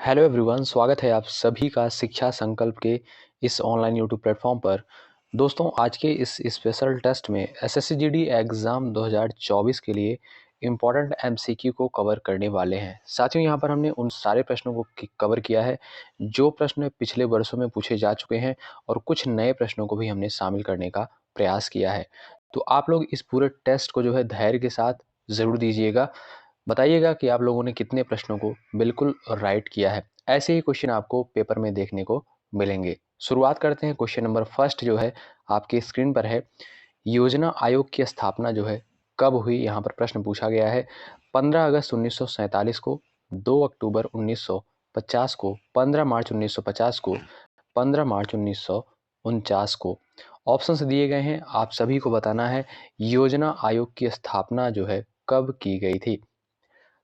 Hello everyone, स्वागत है आप सभी का शिक्षा संकल्प के इस ऑनलाइन यूट्यूब प्लेटफॉर्म पर। दोस्तों, आज के इस स्पेशल टेस्ट में एसएससी-जीडी एग्ज़ाम 2024 के लिए इम्पॉर्टेंट एमसीक्यू को कवर करने वाले हैं। साथियों, यहाँ पर हमने उन सारे प्रश्नों को कवर किया है जो प्रश्न पिछले वर्षों में पूछे जा चुके हैं और कुछ नए प्रश्नों को भी हमने शामिल करने का प्रयास किया है। तो आप लोग इस पूरे टेस्ट को जो है धैर्य के साथ ज़रूर दीजिएगा। बताइएगा कि आप लोगों ने कितने प्रश्नों को बिल्कुल राइट किया है। ऐसे ही क्वेश्चन आपको पेपर में देखने को मिलेंगे। शुरुआत करते हैं। क्वेश्चन नंबर फर्स्ट जो है आपके स्क्रीन पर है। योजना आयोग की स्थापना जो है कब हुई, यहाँ पर प्रश्न पूछा गया है। 15 अगस्त 1947 को, 2 अक्टूबर 1950 को, 15 मार्च 1950 को, 15 मार्च 1949 को। ऑप्शंस दिए गए हैं, आप सभी को बताना है योजना आयोग की स्थापना जो है कब की गई थी।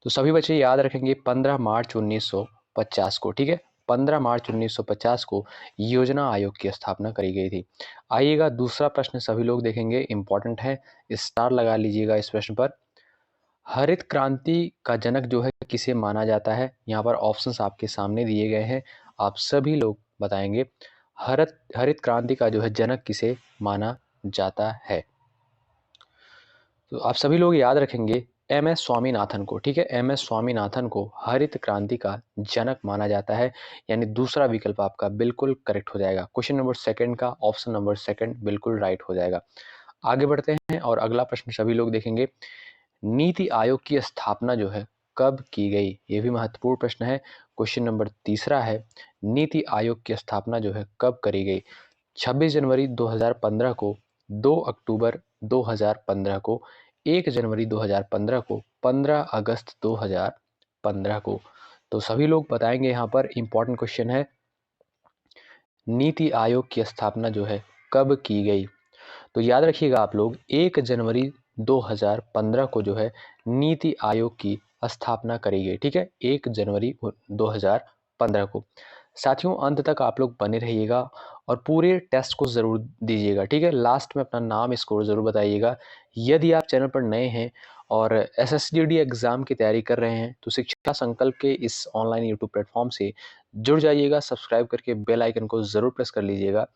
तो सभी बच्चे याद रखेंगे 15 मार्च 1950 को। ठीक है, 15 मार्च 1950 को योजना आयोग की स्थापना करी गई थी। आइएगा दूसरा प्रश्न सभी लोग देखेंगे, इंपॉर्टेंट है, स्टार लगा लीजिएगा इस प्रश्न पर। हरित क्रांति का जनक जो है किसे माना जाता है। यहाँ पर ऑप्शंस आपके सामने दिए गए हैं, आप सभी लोग बताएंगे हरित हरित क्रांति का जो है जनक किसे माना जाता है। तो आप सभी लोग याद रखेंगे एम एस स्वामीनाथन को। ठीक है, एम एस स्वामीनाथन को हरित क्रांति का जनक माना जाता है, यानी दूसरा विकल्प आपका बिल्कुल करेक्ट हो जाएगा। क्वेश्चन नंबर सेकंड का ऑप्शन नंबर सेकंड बिल्कुल राइट हो जाएगा। आगे बढ़ते हैं और अगला प्रश्न सभी लोग देखेंगे। नीति आयोग की स्थापना जो है कब की गई, ये भी महत्वपूर्ण प्रश्न है। क्वेश्चन नंबर तीसरा है, नीति आयोग की स्थापना जो है कब करी गई। 26 जनवरी 2015 को, 2 अक्टूबर 2015 को, 1 जनवरी 2015 को, 15 अगस्त 2015 को। तो सभी लोग बताएंगे। यहाँ पर इंपॉर्टेंट क्वेश्चन है, नीति आयोग की स्थापना जो है कब की गई। तो याद रखिएगा आप लोग 1 जनवरी 2015 को जो है नीति आयोग की स्थापना करी गई। ठीक है, 1 जनवरी 2015 को। साथियों, अंत तक आप लोग बने रहिएगा और पूरे टेस्ट को ज़रूर दीजिएगा। ठीक है, लास्ट में अपना नाम स्कोर ज़रूर बताइएगा। यदि आप चैनल पर नए हैं और एसएससी-जीडी एग्ज़ाम की तैयारी कर रहे हैं तो शिक्षा संकल्प के इस ऑनलाइन यूट्यूब प्लेटफॉर्म से जुड़ जाइएगा। सब्सक्राइब करके बेल आइकन को ज़रूर प्रेस कर लीजिएगा,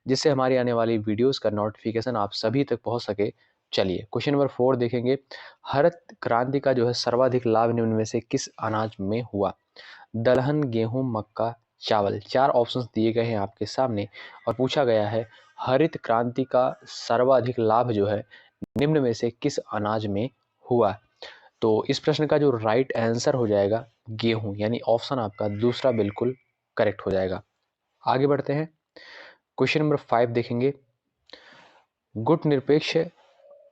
जिससे हमारी आने वाली वीडियोस का नोटिफिकेशन आप सभी तक पहुंच सके। चलिए क्वेश्चन नंबर 4 देखेंगे। हरित क्रांति का जो है सर्वाधिक लाभ निम्न में से किस अनाज में हुआ। दलहन, गेहूं, मक्का, चावल। 4 ऑप्शंस दिए गए हैं आपके सामने और पूछा गया है हरित क्रांति का सर्वाधिक लाभ जो है निम्न में से किस अनाज में हुआ। तो इस प्रश्न का जो राइट आंसर हो जाएगा गेहूं, यानी ऑप्शन आपका दूसरा बिल्कुल करेक्ट हो जाएगा। आगे बढ़ते हैं। क्वेश्चन नंबर 5 देखेंगे। गुट निरपेक्ष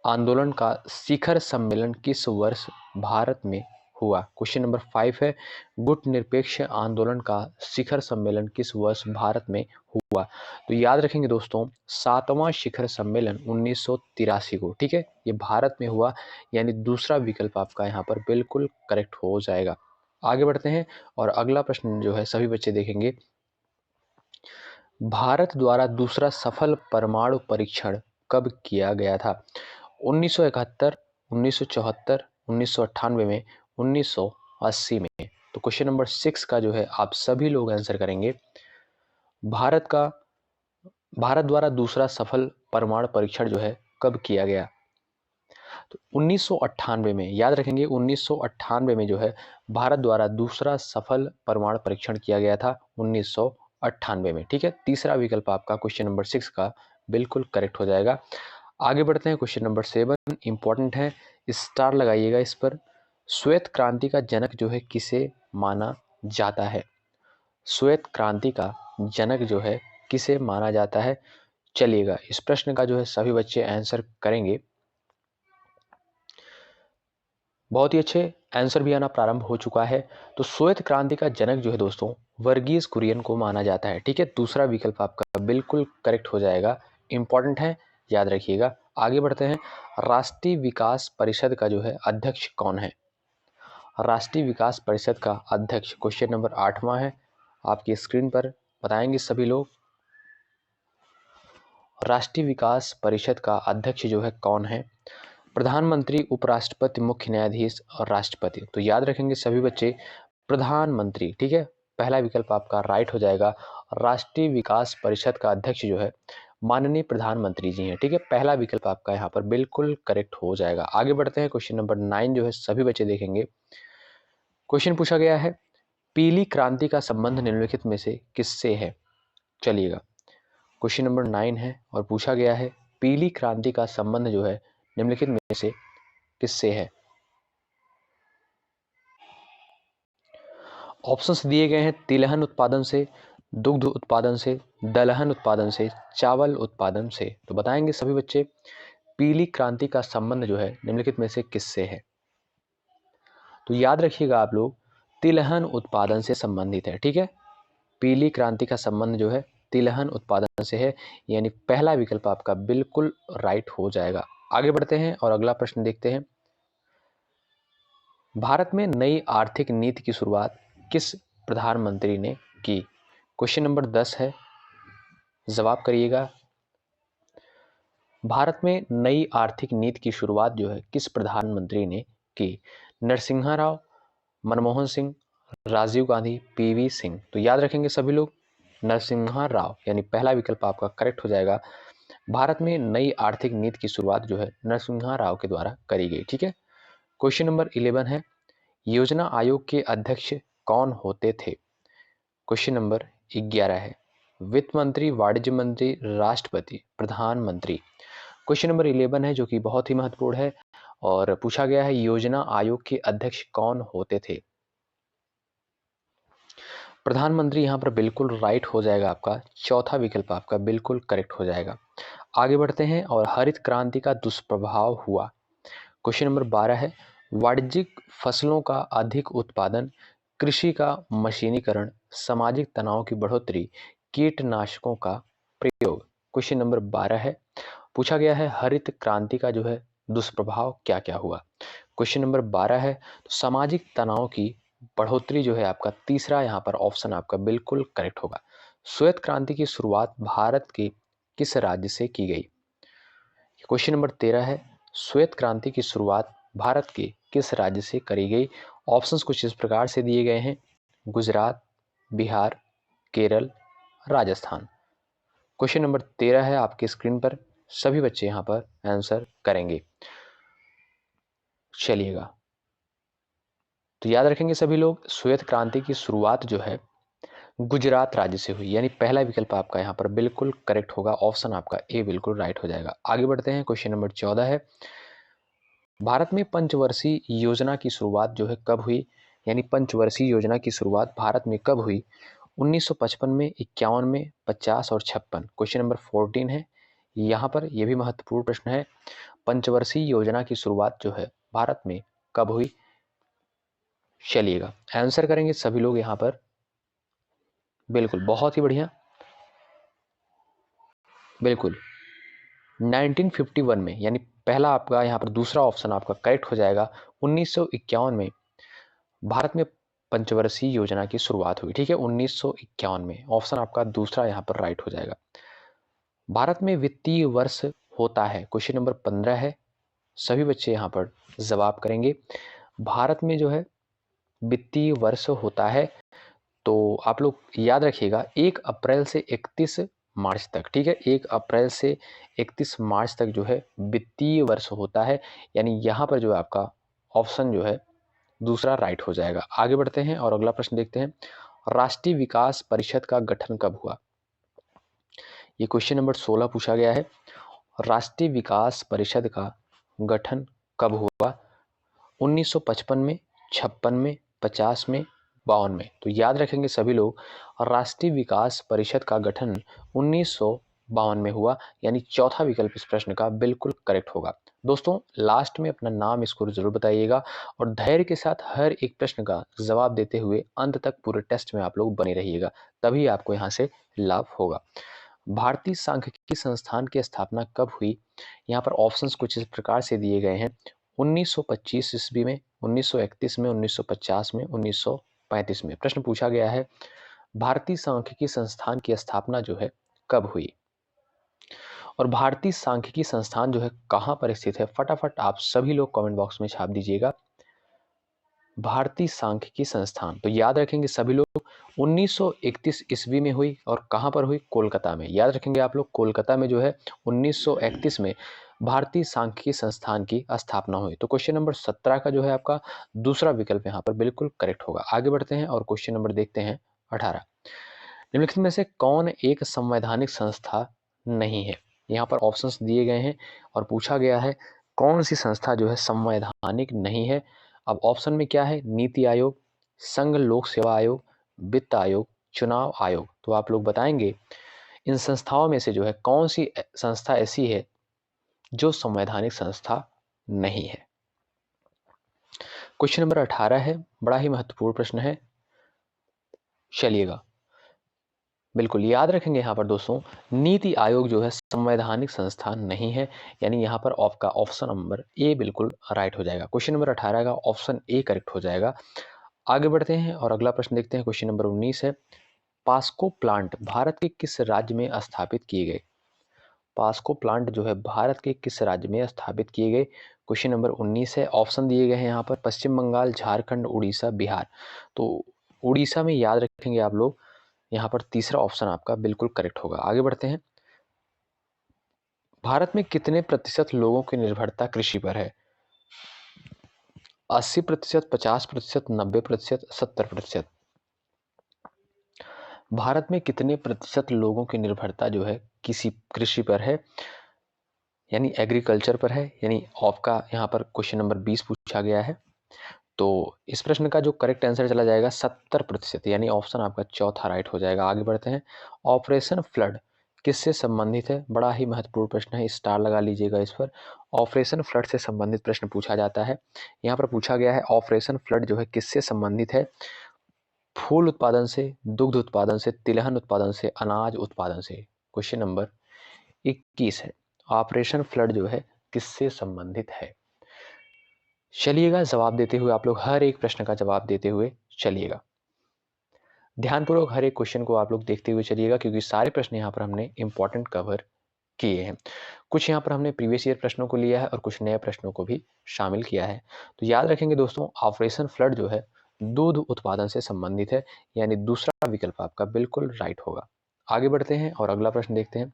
आंदोलन का शिखर सम्मेलन किस वर्ष भारत में हुआ। क्वेश्चन नंबर 5 है, गुट निरपेक्ष आंदोलन का शिखर सम्मेलन किस वर्ष भारत में हुआ। तो याद रखेंगे दोस्तों, 7वां शिखर सम्मेलन 1983 को। ठीक है, ये भारत में हुआ, यानी दूसरा विकल्प आपका यहाँ पर बिल्कुल करेक्ट हो जाएगा। आगे बढ़ते हैं और अगला प्रश्न जो है सभी बच्चे देखेंगे। भारत द्वारा दूसरा सफल परमाणु परीक्षण कब किया गया था। 1971, 1974, 1998 में, 1980 में। तो क्वेश्चन नंबर 6 का जो है आप सभी लोग आंसर करेंगे। भारत द्वारा दूसरा सफल परमाणु परीक्षण जो है कब किया गया। तो 1998 में, याद रखेंगे 1998 में जो है भारत द्वारा दूसरा सफल परमाणु परीक्षण किया गया था 1998 में। ठीक है, तीसरा विकल्प आपका क्वेश्चन नंबर 6 का बिल्कुल करेक्ट हो जाएगा। आगे बढ़ते हैं। क्वेश्चन नंबर 7 इंपॉर्टेंट है, स्टार लगाइएगा इस पर। श्वेत क्रांति का जनक जो है किसे माना जाता है। श्वेत क्रांति का जनक जो है किसे माना जाता है। चलिएगा इस प्रश्न का जो है सभी बच्चे आंसर करेंगे। बहुत ही अच्छे, आंसर भी आना प्रारंभ हो चुका है। तो श्वेत क्रांति का जनक जो है दोस्तों वर्गीज कुरियन को माना जाता है। ठीक है, दूसरा विकल्प आपका बिल्कुल करेक्ट हो जाएगा। इंपॉर्टेंट है, याद रखिएगा। आगे बढ़ते हैं। राष्ट्रीय विकास परिषद का जो है अध्यक्ष कौन है। राष्ट्रीय विकास परिषद का अध्यक्ष, क्वेश्चन नंबर 8वां है, आपकी स्क्रीन पर बताएंगे सभी लोग। राष्ट्रीय विकास परिषद का अध्यक्ष जो है कौन है। प्रधानमंत्री, उपराष्ट्रपति, मुख्य न्यायाधीश और राष्ट्रपति। तो याद रखेंगे सभी बच्चे प्रधानमंत्री। ठीक है, पहला विकल्प आपका राइट हो जाएगा। राष्ट्रीय विकास परिषद का अध्यक्ष जो है माननीय प्रधानमंत्री जी हैं। ठीक है, पहला विकल्प आपका यहाँ पर बिल्कुल करेक्ट हो जाएगा। आगे बढ़ते हैं, क्वेश्चन नंबर 9 जो है सभी बच्चे देखेंगे। क्वेश्चन पूछा गया है, पीली क्रांति का संबंध निम्नलिखित में से किससे है? चलिएगा, क्वेश्चन नंबर 9 है और पूछा गया है पीली क्रांति का संबंध जो है निम्नलिखित में से किससे है? ऑप्शंस दिए गए हैं, तिलहन उत्पादन से, दुग्ध उत्पादन से, दलहन उत्पादन से, चावल उत्पादन से। तो बताएंगे सभी बच्चे पीली क्रांति का संबंध जो है निम्नलिखित में से किससे है? तो याद रखिएगा आप लोग, तिलहन उत्पादन से संबंधित है। ठीक है, पीली क्रांति का संबंध जो है तिलहन उत्पादन से है, यानी पहला विकल्प आपका बिल्कुल राइट हो जाएगा। आगे बढ़ते हैं और अगला प्रश्न देखते हैं। भारत में नई आर्थिक नीति की शुरुआत किस प्रधानमंत्री ने की? क्वेश्चन नंबर 10 है, जवाब करिएगा। भारत में नई आर्थिक नीति की शुरुआत जो है किस प्रधानमंत्री ने की? नरसिम्हा राव, मनमोहन सिंह, राजीव गांधी, पीवी सिंह। तो याद रखेंगे सभी लोग, नरसिम्हा राव, यानी पहला विकल्प आपका करेक्ट हो जाएगा। भारत में नई आर्थिक नीति की शुरुआत जो है नरसिम्हा राव के द्वारा करी गई। ठीक है, क्वेश्चन नंबर 11 है, योजना आयोग के अध्यक्ष कौन होते थे? क्वेश्चन नंबर 11 है, वित्त मंत्री, वाणिज्य मंत्री, राष्ट्रपति, प्रधानमंत्री। क्वेश्चन नंबर 11 है जो कि बहुत ही महत्वपूर्ण है और पूछा गया है योजना आयोग के अध्यक्ष कौन होते थे? प्रधानमंत्री यहाँ पर बिल्कुल राइट हो जाएगा आपका, चौथा विकल्प आपका बिल्कुल करेक्ट हो जाएगा। आगे बढ़ते हैं और हरित क्रांति का दुष्प्रभाव हुआ। क्वेश्चन नंबर 12 है, वाणिज्यिक फसलों का अधिक उत्पादन, कृषि का मशीनीकरण, सामाजिक तनाव की बढ़ोतरी, कीटनाशकों का प्रयोग। क्वेश्चन नंबर 12 है, पूछा गया है हरित क्रांति का जो है दुष्प्रभाव क्या क्या हुआ। क्वेश्चन नंबर 12 है, तो सामाजिक तनाव की बढ़ोतरी जो है आपका तीसरा यहाँ पर ऑप्शन आपका बिल्कुल करेक्ट होगा। श्वेत क्रांति की शुरुआत भारत के किस राज्य से की गई? क्वेश्चन नंबर 13 है, श्वेत क्रांति की शुरुआत भारत के किस राज्य से करी गई? ऑप्शंस कुछ इस प्रकार से दिए गए हैं, गुजरात, बिहार, केरल, राजस्थान। क्वेश्चन नंबर 13 है आपके स्क्रीन पर, सभी बच्चे यहाँ पर आंसर करेंगे। चलिएगा, तो याद रखेंगे सभी लोग, श्वेत क्रांति की शुरुआत जो है गुजरात राज्य से हुई, यानी पहला विकल्प आपका यहाँ पर बिल्कुल करेक्ट होगा, ऑप्शन आपका ए बिल्कुल राइट हो जाएगा। आगे बढ़ते हैं, क्वेश्चन नंबर 14 है, भारत में पंचवर्षीय योजना की शुरुआत जो है कब हुई? यानी पंचवर्षीय योजना की शुरुआत भारत में कब हुई? 1955 में, 51 में, 50 और 56। क्वेश्चन नंबर 14 है, यहाँ पर यह भी महत्वपूर्ण प्रश्न है, पंचवर्षीय योजना की शुरुआत जो है भारत में कब हुई? चलिएगा, आंसर करेंगे सभी लोग यहाँ पर। बिल्कुल, बहुत ही बढ़िया, बिल्कुल 1951 में, यानी पहला आपका यहाँ पर दूसरा ऑप्शन आपका करेक्ट हो जाएगा। 1951 में भारत में पंचवर्षीय योजना की शुरुआत हुई। ठीक है, 1951 में, ऑप्शन आपका दूसरा यहाँ पर राइट हो जाएगा। भारत में वित्तीय वर्ष होता है, क्वेश्चन नंबर 15 है, सभी बच्चे यहाँ पर जवाब करेंगे। भारत में जो है वित्तीय वर्ष होता है, तो आप लोग याद रखिएगा 1 अप्रैल से 31 मार्च तक। ठीक है, 1 अप्रैल से 31 मार्च तक जो है वित्तीय वर्ष होता है, यानी यहाँ पर जो है आपका ऑप्शन जो है दूसरा राइट हो जाएगा। आगे बढ़ते हैं और अगला प्रश्न देखते हैं, राष्ट्रीय विकास परिषद का गठन कब हुआ? ये क्वेश्चन नंबर 16 पूछा गया है, राष्ट्रीय विकास परिषद का गठन कब हुआ? 1955 में, 56 में, 50 में, 52 में। तो याद रखेंगे सभी लोग, राष्ट्रीय विकास परिषद का गठन 1952 में हुआ, यानी चौथा विकल्प इस प्रश्न का बिल्कुल करेक्ट होगा। दोस्तों, लास्ट में अपना नाम स्कोर जरूर बताइएगा और धैर्य के साथ हर एक प्रश्न का जवाब देते हुए अंत तक पूरे टेस्ट में आप लोग बने रहिएगा, तभी आपको यहाँ से लाभ होगा। भारतीय सांख्यिकी संस्थान की स्थापना कब हुई? यहाँ पर ऑप्शंस कुछ इस प्रकार से दिए गए हैं, 1925 ईस्वी में, 1931 में, 1950 में, 1935 में। प्रश्न पूछा गया है भारतीय सांख्यिकी संस्थान की स्थापना जो है कब हुई? और भारतीय सांख्यिकी संस्थान जो है कहाँ पर स्थित है? फटाफट आप सभी लोग कमेंट बॉक्स में छाप दीजिएगा। भारतीय सांख्यिकी संस्थान। तो याद रखेंगे सभी लोग 1931 ईस्वी में हुई और कहाँ पर हुई? कोलकाता में। याद रखेंगे आप लोग, कोलकाता में जो है 1931 में भारतीय सांख्यिकी संस्थान की स्थापना हुई। तो क्वेश्चन नंबर 17 का जो है आपका दूसरा विकल्प यहाँ पर बिल्कुल करेक्ट होगा। आगे बढ़ते हैं और क्वेश्चन नंबर देखते हैं 18। निम्नलिखित में से कौन एक संवैधानिक संस्था नहीं है? यहाँ पर ऑप्शंस दिए गए हैं और पूछा गया है कौन सी संस्था जो है संवैधानिक नहीं है। अब ऑप्शन में क्या है? नीति आयोग, संघ लोक सेवा आयोग, वित्त आयोग, चुनाव आयोग। तो आप लोग बताएंगे इन संस्थाओं में से जो है कौन सी संस्था ऐसी है जो संवैधानिक संस्था नहीं है। क्वेश्चन नंबर 18 है, बड़ा ही महत्वपूर्ण प्रश्न है, चलिएगा बिल्कुल याद रखेंगे यहाँ पर दोस्तों, नीति आयोग जो है संवैधानिक संस्थान नहीं है, यानी यहाँ पर आपका ऑप्शन नंबर ए बिल्कुल राइट हो जाएगा। क्वेश्चन नंबर 18 का ऑप्शन ए करेक्ट हो जाएगा। आगे बढ़ते हैं और अगला प्रश्न देखते हैं। क्वेश्चन नंबर 19 है, पास्को प्लांट भारत के किस राज्य में स्थापित किए गए? पास्को प्लांट जो है भारत के किस राज्य में स्थापित किए गए? क्वेश्चन नंबर 19 है। ऑप्शन दिए गए हैं यहाँ पर पश्चिम बंगाल, झारखंड, उड़ीसा, बिहार। तो उड़ीसा में याद रखेंगे आप लोग, यहाँ पर तीसरा ऑप्शन आपका बिल्कुल करेक्ट होगा। आगे बढ़ते हैं। भारत में कितने प्रतिशत लोगों की निर्भरता कृषि पर है? 80%, 50%, 90%, 70%। भारत में कितने प्रतिशत लोगों की निर्भरता जो है किसी कृषि पर है, यानी एग्रीकल्चर पर है? यानी आपका यहाँ पर क्वेश्चन नंबर 20 पूछा गया है। तो इस प्रश्न का जो करेक्ट आंसर चला जाएगा 70%, यानी ऑप्शन आपका चौथा राइट हो जाएगा। आगे बढ़ते हैं। ऑपरेशन फ्लड किससे संबंधित है? बड़ा ही महत्वपूर्ण प्रश्न है, स्टार लगा लीजिएगा इस पर। ऑपरेशन फ्लड से संबंधित प्रश्न पूछा जाता है। यहाँ पर पूछा गया है ऑपरेशन फ्लड जो है किससे संबंधित है? फूल उत्पादन से, दुग्ध उत्पादन से, तिलहन उत्पादन से, अनाज उत्पादन से। क्वेश्चन नंबर 21 है, ऑपरेशन फ्लड जो है किससे संबंधित है? चलिएगा जवाब देते हुए आप लोग हर एक प्रश्न का जवाब देते हुए चलिएगा, ध्यानपूर्वक हर एक क्वेश्चन को आप लोग देखते हुए चलिएगा, क्योंकि सारे प्रश्न यहाँ पर हमने इंपॉर्टेंट कवर किए हैं। कुछ यहाँ पर हमने प्रीवियस ईयर प्रश्नों को लिया है और कुछ नए प्रश्नों को भी शामिल किया है। तो याद रखेंगे दोस्तों, ऑपरेशन फ्लड जो है दूध उत्पादन से संबंधित है, यानी दूसरा विकल्प आपका बिल्कुल राइट होगा। आगे बढ़ते हैं और अगला प्रश्न देखते हैं।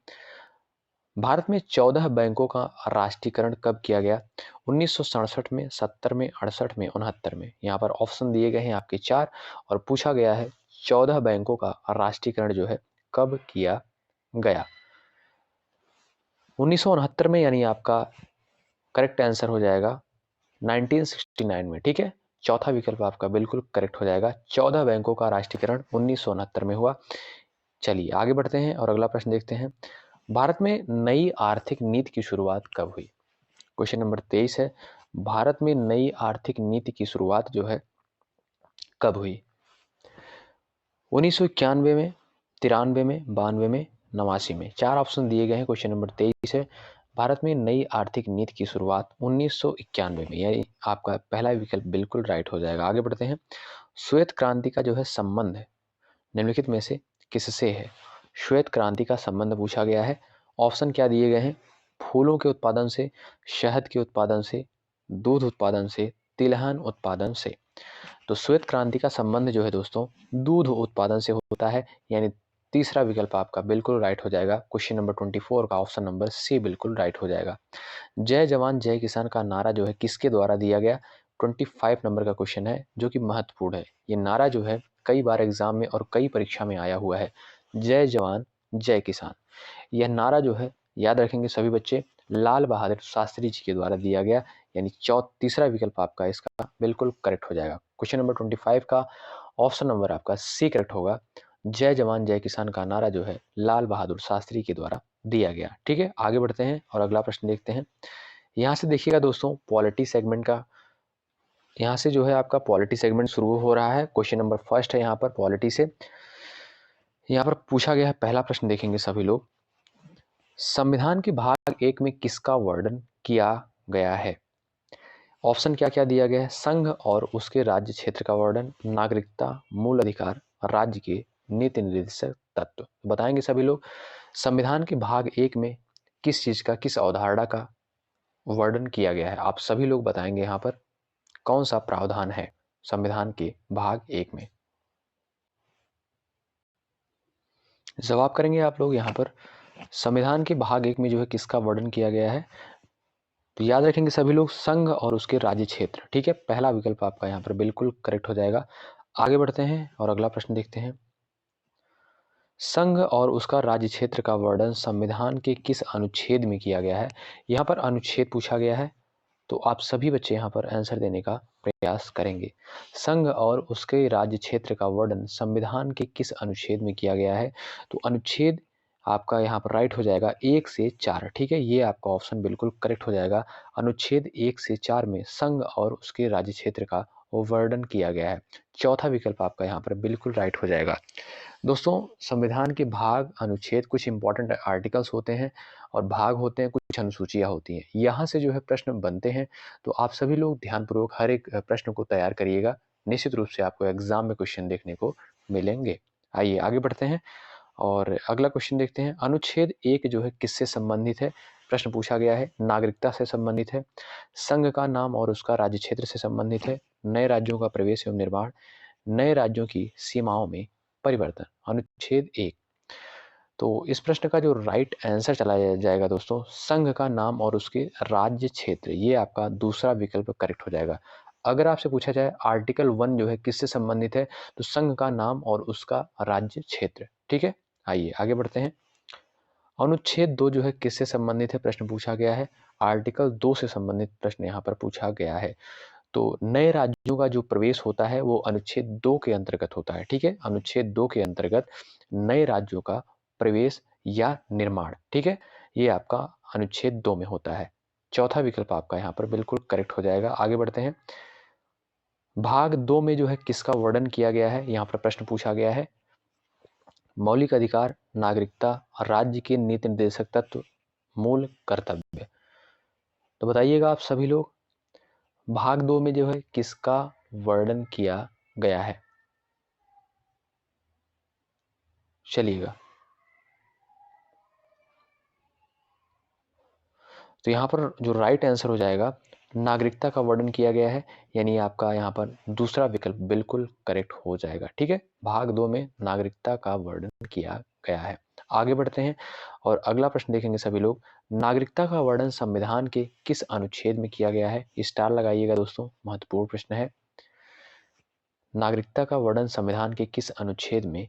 भारत में 14 बैंकों का राष्ट्रीयकरण कब किया गया? 1967 में, 70 में, 68 में, 69 में। यहाँ पर ऑप्शन दिए गए हैं आपके 4 और पूछा गया है 14 बैंकों का राष्ट्रीयकरण जो है कब किया गया? 1969 में, यानी आपका करेक्ट आंसर हो जाएगा 1969 में। ठीक है, चौथा विकल्प आपका बिल्कुल करेक्ट हो जाएगा। 14 बैंकों का राष्ट्रीयकरण 1969 में हुआ। चलिए आगे बढ़ते हैं और अगला प्रश्न देखते हैं। भारत में नई आर्थिक नीति की शुरुआत कब हुई? क्वेश्चन नंबर 23 है, भारत में नई आर्थिक नीति की शुरुआत जो है कब हुई? 1991 में, 93 में, 92 में, 89 में। 4 ऑप्शन दिए गए हैं। क्वेश्चन नंबर 23 है, भारत में नई आर्थिक नीति की शुरुआत 1991 में, यानी आपका पहला विकल्प बिल्कुल राइट हो जाएगा। आगे बढ़ते हैं। श्वेत क्रांति का जो है संबंध निम्नलिखित में से किससे है? श्वेत क्रांति का संबंध पूछा गया है। ऑप्शन क्या दिए गए हैं? फूलों के उत्पादन से, शहद के उत्पादन से, दूध उत्पादन से, तिलहन उत्पादन से। तो श्वेत क्रांति का संबंध जो है दोस्तों दूध उत्पादन से होता है, यानी तीसरा विकल्प आपका बिल्कुल राइट हो जाएगा। क्वेश्चन नंबर 24 का ऑप्शन नंबर सी बिल्कुल राइट हो जाएगा। जय जवान जय किसान का नारा जो है किसके द्वारा दिया गया? 25 नंबर का क्वेश्चन है जो कि महत्वपूर्ण है। ये नारा जो है कई बार एग्जाम में और कई परीक्षा में आया हुआ है, जय जवान जय किसान। यह नारा जो है याद रखेंगे सभी बच्चे, लाल बहादुर शास्त्री जी के द्वारा दिया गया, यानी तीसरा विकल्प आपका इसका बिल्कुल करेक्ट हो जाएगा। क्वेश्चन नंबर 25 का ऑप्शन नंबर आपका सी करेक्ट होगा। जय जवान जय किसान का नारा जो है लाल बहादुर शास्त्री के द्वारा दिया गया। ठीक है, आगे बढ़ते हैं और अगला प्रश्न देखते हैं। यहाँ से देखिएगा दोस्तों, पॉलिटी सेगमेंट का, यहाँ से जो है आपका पॉलिटी सेगमेंट शुरू हो रहा है। क्वेश्चन नंबर फर्स्ट है यहाँ पर पॉलिटी से। यहाँ पर पूछा गया है पहला प्रश्न, देखेंगे सभी लोग। संविधान के भाग 1 में किसका वर्णन किया गया है? ऑप्शन क्या क्या दिया गया है? संघ और उसके राज्य क्षेत्र का वर्णन, नागरिकता, मूल अधिकार, राज्य के नीति निर्देशक तत्व। बताएंगे सभी लोग संविधान के भाग 1 में किस चीज का, किस अवधारणा का वर्णन किया गया है? आप सभी लोग बताएंगे यहाँ पर कौन सा प्रावधान है। संविधान के भाग 1 में। जवाब करेंगे आप लोग यहाँ पर संविधान के भाग 1 में जो है किसका वर्णन किया गया है। तो याद रखेंगे सभी लोग संघ और उसके राज्य क्षेत्र। ठीक है, पहला विकल्प आपका यहाँ पर बिल्कुल करेक्ट हो जाएगा। आगे बढ़ते हैं और अगला प्रश्न देखते हैं। संघ और उसका राज्य क्षेत्र का वर्णन संविधान के किस अनुच्छेद में किया गया है। यहाँ पर अनुच्छेद पूछा गया है, तो आप सभी बच्चे यहाँ पर आंसर देने का प्रयास करेंगे। संघ और उसके राज्य क्षेत्र का वर्णन संविधान के किस अनुच्छेद में किया गया है। तो अनुच्छेद आपका यहाँ पर राइट हो जाएगा 1 से 4। ठीक है, ये आपका ऑप्शन बिल्कुल करेक्ट हो जाएगा। अनुच्छेद 1 से 4 में संघ और उसके राज्य क्षेत्र का वर्णन किया गया है। चौथा विकल्प आपका यहाँ पर बिल्कुल राइट हो जाएगा। दोस्तों, संविधान के भाग अनुच्छेद कुछ इंपॉर्टेंट आर्टिकल्स होते हैं और भाग होते हैं, कुछ अनुसूचियां होती हैं। यहाँ से जो है प्रश्न बनते हैं, तो आप सभी लोग ध्यानपूर्वक हर एक प्रश्न को तैयार करिएगा। निश्चित रूप से आपको एग्जाम में क्वेश्चन देखने को मिलेंगे। आइए आगे बढ़ते हैं और अगला क्वेश्चन देखते हैं। अनुच्छेद 1 जो है किससे संबंधित है। प्रश्न पूछा गया है, नागरिकता से संबंधित है, संघ का नाम और उसका राज्य क्षेत्र से संबंधित है, नए राज्यों का प्रवेश एवं निर्माण, नए राज्यों की सीमाओं में परिवर्तन। अनुच्छेद 1। तो इस प्रश्न का जो राइट आंसर चला जाएगा दोस्तों, संघ का नाम और उसके राज्य क्षेत्र। ये आपका दूसरा विकल्प करेक्ट हो जाएगा। अगर आपसे पूछा जाए आर्टिकल 1 जो है किससे संबंधित है, तो संघ का नाम और उसका राज्य क्षेत्र। ठीक है, आइए आगे बढ़ते हैं। अनुच्छेद 2 जो है किससे संबंधित है, प्रश्न पूछा गया है। आर्टिकल 2 से संबंधित प्रश्न यहाँ पर पूछा गया है। तो नए राज्यों का जो प्रवेश होता है वो अनुच्छेद 2 के अंतर्गत होता है। ठीक है, अनुच्छेद 2 के अंतर्गत नए राज्यों का प्रवेश या निर्माण। ठीक है, ये आपका अनुच्छेद 2 में होता है। चौथा विकल्प आपका यहाँ पर बिल्कुल करेक्ट हो जाएगा। आगे बढ़ते हैं। भाग 2 में जो है किसका वर्णन किया गया है, यहाँ पर प्रश्न पूछा गया है। मौलिक अधिकार, नागरिकता, राज्य के नीति निर्देशक तत्व, मूल कर्तव्य। तो बताइएगा आप सभी लोग, भाग 2 में जो है किसका वर्णन किया गया है। चलिएगा, तो यहाँ पर जो राइट आंसर हो जाएगा, नागरिकता का वर्णन किया गया है, यानी आपका यहाँ पर दूसरा विकल्प बिल्कुल करेक्ट हो जाएगा। ठीक है, भाग 2 में नागरिकता का वर्णन किया गया है। आगे बढ़ते हैं और अगला प्रश्न देखेंगे सभी लोग। नागरिकता का वर्णन संविधान के किस अनुच्छेद में किया गया है। स्टार लगाइएगा दोस्तों, महत्वपूर्ण प्रश्न है। नागरिकता का वर्णन संविधान के किस अनुच्छेद में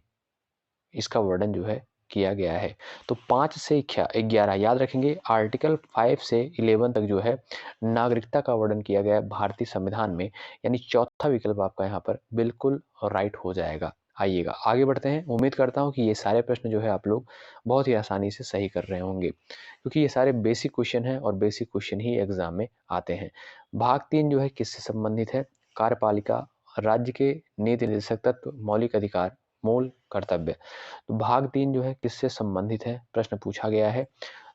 इसका वर्णन जो है किया गया है। तो 5 से 11 याद रखेंगे। आर्टिकल 5 से 11 तक जो है नागरिकता का वर्णन किया गया है भारतीय संविधान में, यानी चौथा विकल्प आपका यहाँ पर बिल्कुल राइट हो जाएगा। आइएगा आगे बढ़ते हैं। उम्मीद करता हूँ कि ये सारे प्रश्न जो है आप लोग बहुत ही आसानी से सही कर रहे होंगे, क्योंकि ये सारे बेसिक क्वेश्चन हैं और बेसिक क्वेश्चन ही एग्जाम में आते हैं। भाग 3 जो है किससे संबंधित है। कार्यपालिका, राज्य के नीति निर्देशक तत्व, मौलिक अधिकार, मूल कर्तव्य। तो भाग 3 जो है किससे संबंधित है, प्रश्न पूछा गया है।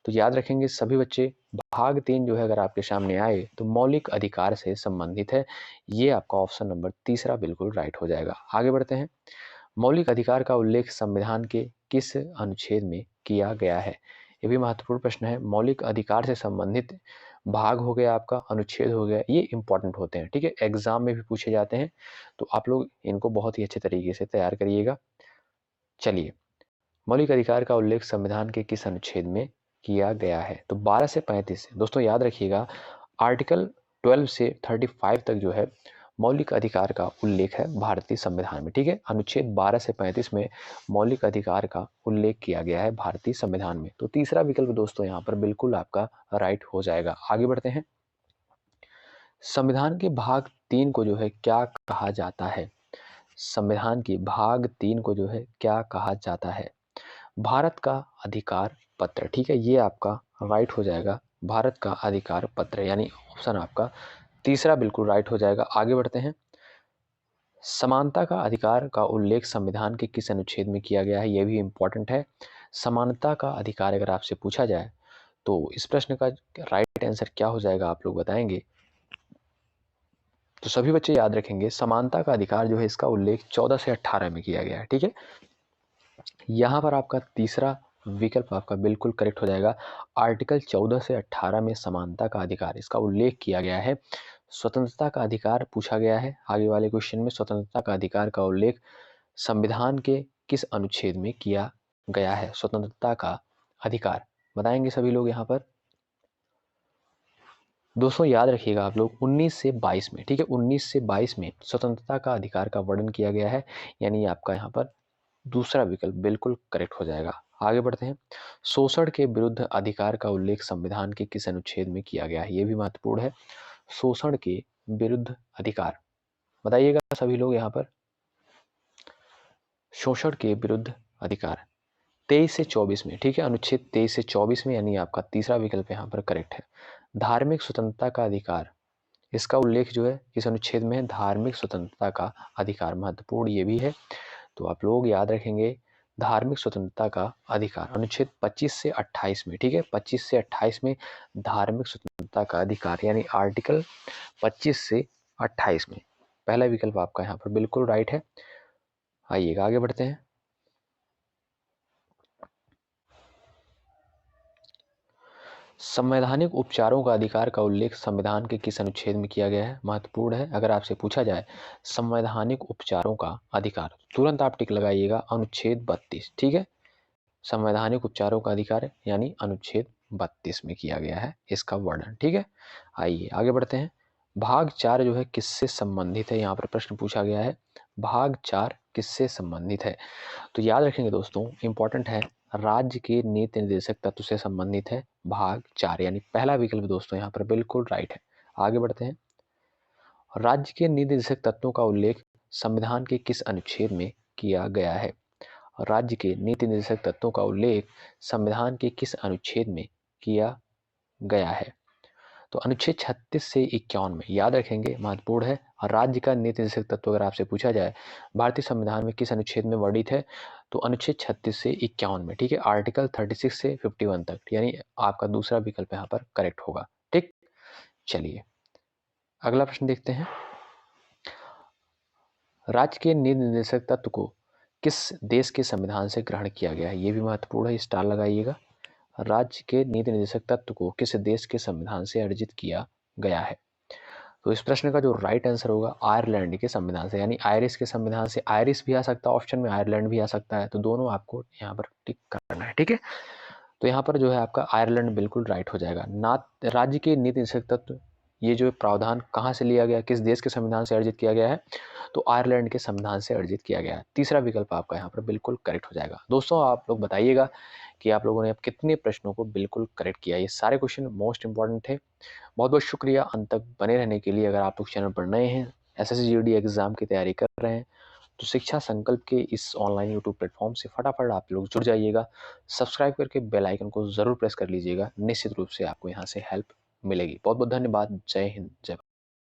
तो याद रखेंगे सभी बच्चे, भाग 3 जो है अगर आपके सामने आए तो मौलिक अधिकार से संबंधित है। ये आपका ऑप्शन नंबर तीसरा बिल्कुल राइट हो जाएगा। आगे बढ़ते हैं। मौलिक अधिकार का उल्लेख संविधान के किस अनुच्छेद में किया गया है। ये भी महत्वपूर्ण प्रश्न है। मौलिक अधिकार से संबंधित भाग हो गया आपका, अनुच्छेद हो गया, ये इंपॉर्टेंट होते हैं। ठीक है, एग्जाम में भी पूछे जाते हैं, तो आप लोग इनको बहुत ही अच्छे तरीके से तैयार करिएगा। चलिए, मौलिक अधिकार का उल्लेख संविधान के किस अनुच्छेद में किया गया है। तो 12 से 35 दोस्तों याद रखिएगा, आर्टिकल 12 से 35 तक जो है मौलिक अधिकार का उल्लेख है भारतीय संविधान में। ठीक है, अनुच्छेद 12 से 35 में मौलिक अधिकार का उल्लेख किया गया है भारतीय संविधान में। तो तीसरा विकल्प दोस्तों यहाँ पर बिल्कुल आपका राइट हो जाएगा। आगे बढ़ते हैं। संविधान के भाग 3 को जो है क्या कहा जाता है। संविधान की भाग 3 को जो है क्या कहा जाता है। भारत का अधिकार पत्र। ठीक है, ये आपका राइट हो जाएगा, भारत का अधिकार पत्र, यानी ऑप्शन आपका तीसरा बिल्कुल राइट हो जाएगा। आगे बढ़ते हैं। समानता का अधिकार का उल्लेख संविधान के किस अनुच्छेद में किया गया है, यह भी इंपॉर्टेंट है। समानता का अधिकार अगर आपसे पूछा जाए तो इस प्रश्न का राइट आंसर क्या हो जाएगा, आप लोग बताएंगे। तो सभी बच्चे याद रखेंगे, समानता का अधिकार जो है इसका उल्लेख 14 से 18 में किया गया है। ठीक है, यहाँ पर आपका तीसरा विकल्प आपका बिल्कुल करेक्ट हो जाएगा। आर्टिकल 14 से 18 में समानता का अधिकार इसका उल्लेख किया गया है। स्वतंत्रता का अधिकार पूछा गया है। आगे वाले क्वेश्चन में स्वतंत्रता का अधिकार का उल्लेख संविधान के किस अनुच्छेद में किया गया है? स्वतंत्रता का अधिकार बताएंगे सभी लोग यहाँ पर। दोस्तों याद रखिएगा आप लोग 19 से 22 में, ठीक है, 19 से 22 में स्वतंत्रता का अधिकार का वर्णन किया गया है, यानी आपका यहाँ पर दूसरा विकल्प बिल्कुल करेक्ट हो जाएगा। आगे बढ़ते हैं। शोषण के विरुद्ध अधिकार का उल्लेख संविधान के किस अनुच्छेद में किया गया है? ये भी महत्वपूर्ण है। शोषण के विरुद्ध अधिकार बताइएगा सभी लोग यहाँ पर। शोषण के विरुद्ध अधिकार 23 से 24 में, ठीक है, अनुच्छेद 23 से 24 में, यानी आपका तीसरा विकल्प यहाँ पर करेक्ट है। धार्मिक स्वतंत्रता का अधिकार, इसका उल्लेख जो है किस अनुच्छेद में है? धार्मिक स्वतंत्रता का अधिकार, महत्वपूर्ण ये भी है, तो आप लोग याद रखेंगे धार्मिक स्वतंत्रता का अधिकार अनुच्छेद 25 से 28 में, ठीक है, 25 से 28 में धार्मिक स्वतंत्रता का अधिकार, यानी आर्टिकल 25 से 28 में पहला विकल्प आपका यहाँ पर बिल्कुल राइट है। आइएगा आगे बढ़ते हैं। संवैधानिक उपचारों का अधिकार का उल्लेख संविधान के किस अनुच्छेद में किया गया है? महत्वपूर्ण है। अगर आपसे पूछा जाए संवैधानिक उपचारों का अधिकार, तुरंत आप टिक लगाइएगा अनुच्छेद 32, ठीक है, संवैधानिक उपचारों का अधिकार यानी अनुच्छेद 32 में किया गया है इसका वर्णन, ठीक है। आइए आगे बढ़ते हैं। भाग 4 जो है किससे संबंधित है? यहाँ पर प्रश्न पूछा गया है, भाग 4 किससे संबंधित है? तो याद रखेंगे दोस्तों, इंपॉर्टेंट है, राज्य के नीति निर्देशक तत्व से संबंधित है भाग 4, यानी पहला विकल्प दोस्तों यहाँ पर बिल्कुल राइट है। आगे बढ़ते हैं। राज्य के नीति निर्देशक तत्वों का उल्लेख संविधान के किस अनुच्छेद में किया गया है? राज्य के नीति निर्देशक तत्वों का उल्लेख संविधान के किस अनुच्छेद में किया गया है? तो अनुच्छेद 36 से 51 में, याद रखेंगे महत्वपूर्ण है। राज्य का नीति निर्देशक तत्व अगर आपसे पूछा जाए भारतीय संविधान में किस अनुच्छेद में वर्णित है, तो अनुच्छेद 36 से 51 में, ठीक है, आर्टिकल 36 से 51 तक, यानी आपका दूसरा विकल्प यहाँ पर करेक्ट होगा, ठीक। चलिए अगला प्रश्न देखते हैं। राज्य के नीति निर्देशक तत्व को किस देश के संविधान से ग्रहण किया गया है? ये भी महत्वपूर्ण है, स्टार लगाइएगा। राज्य के नीति निर्देशक तत्व को किस देश के संविधान से अर्जित किया गया है? तो इस प्रश्न का जो राइट आंसर होगा आयरलैंड के संविधान से, यानी आयरिश के संविधान से। आयरिश भी आ सकता है ऑप्शन में, आयरलैंड भी आ सकता है, तो दोनों आपको यहाँ पर टिक करना है, ठीक है। तो यहाँ पर जो है आपका आयरलैंड बिल्कुल राइट हो जाएगा। राज्य के नीति निर्देशक तत्व, ये जो प्रावधान कहाँ से लिया गया, किस देश के संविधान से अर्जित किया गया है? तो आयरलैंड के संविधान से अर्जित किया गया है। तीसरा विकल्प आपका यहाँ पर बिल्कुल करेक्ट हो जाएगा। दोस्तों आप लोग बताइएगा कि आप लोगों ने अब कितने प्रश्नों को बिल्कुल करेक्ट किया। ये सारे क्वेश्चन मोस्ट इंपॉर्टेंट थे। बहुत बहुत शुक्रिया अंत तक बने रहने के लिए। अगर आप लोग चैनल पर नए हैं, SSC GD एग्जाम की तैयारी कर रहे हैं, तो शिक्षा संकल्प के इस ऑनलाइन यूट्यूब प्लेटफॉर्म से फटाफट आप लोग जुड़ जाइएगा। सब्सक्राइब करके बेल आइकन को ज़रूर प्रेस कर लीजिएगा। निश्चित रूप से आपको यहाँ से हेल्प मिलेगी। बहुत बहुत धन्यवाद। जय हिंद, जय भारत।